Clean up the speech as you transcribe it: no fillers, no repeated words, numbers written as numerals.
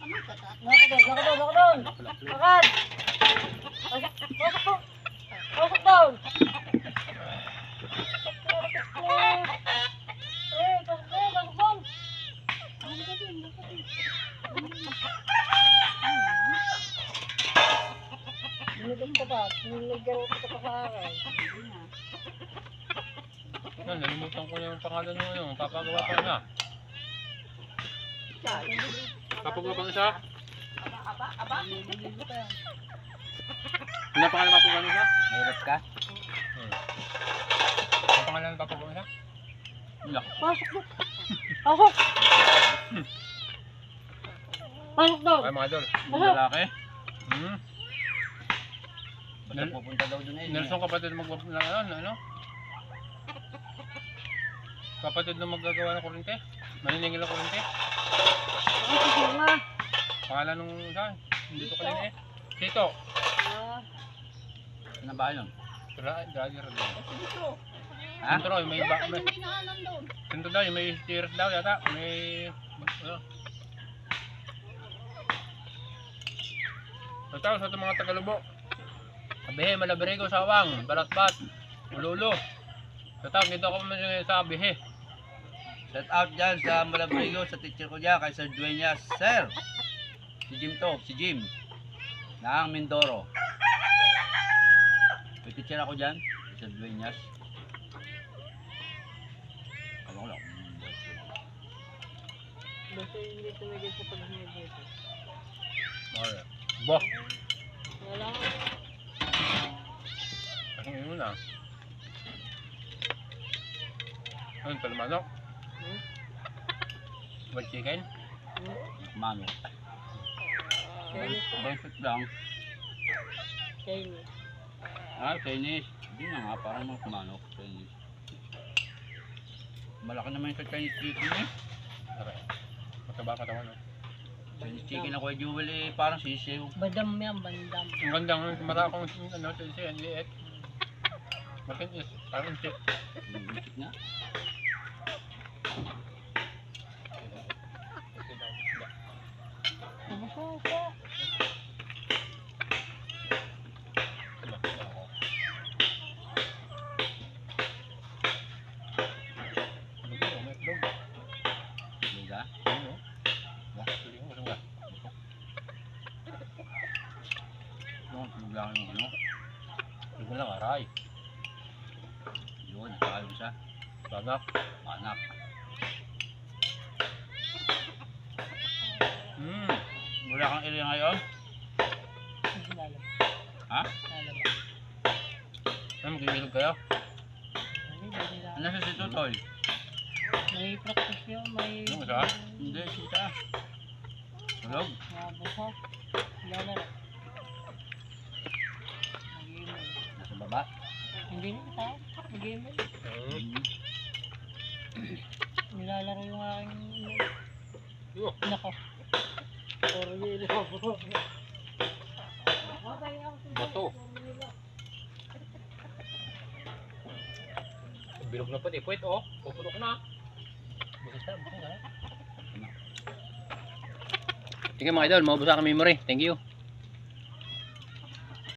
Nako doon. Agad. Pasok doon. Nilagyan ko pa. Nilagyan ko pa sa akin. Nalimutan ko na yung pangalan mo yung papagawa pa na. Papagawa pa isa? Ano pangalan papagawa isa? Mahirap ka? Ano pangalan papagawa isa? Pasok doon. Pasok. Pasok doon. Ay mga idol. Yung lalaki? Basta pupunta daw dun eh. Nelson kapatid ano? Kapatid na maggagawa ng kurente? Maniningil ng kurente? Sige nga. Pangalan nung isa? Dito ka din eh. Sito. Ano ba yun? Driver din. Ha? Sintro, may Sintro daw, may steers daw yata. May ano? Tatawag sa itong mga Tagalubo. Abihe, Malabrigo, Sawang, Balatbat, Ululu. Tatawag dito ako sa Abihe. Shout out dyan sa Malabrigo, sa teacher ko dyan, kay Sir Dueñas. Sir! Si Jim to, si Jim. Ng Mindoro. May teacher ako dyan, Sir Dueñas. Alam ko lang. Basta hindi tumigil sa pag-medyo. Okay. Boh! Wala. Ang ino na. Ano, talamanok? White chicken? Mano. Chinese. Benefit lang. Chinese. Chinese. Hindi na nga, parang mga manok. Chinese. Malaki naman yung sa Chinese chicken eh. Okay. Mataba katawan no? Chinese chicken ako kay Jewel eh, parang sisiw. Bandam yan, bandam. Ang gandang marakong ano, siya, ang liit. Makinis, parang chip. Bitik na. Luga. Luga yung ano. Lugo lang, aray. Yun, nakakalim siya. Banak. Anak. Wala kang area ngayon? Ha? Ano, magkikilog kayo? Ano sa si Tutoy? May practice yun, may... Yung isa? Hindi, sita. Tulog? Nabasa. Lalaro. Nag-email. Nasa baba? Hindi na tao. Nag-email. Nilalaro yung aking email. Yo. Nako. Puro yelo. Bato. Bilog na pati, puwet oh. Pupulok na. Bukas na. Sige mga idol, maubos ang memory. Thank you.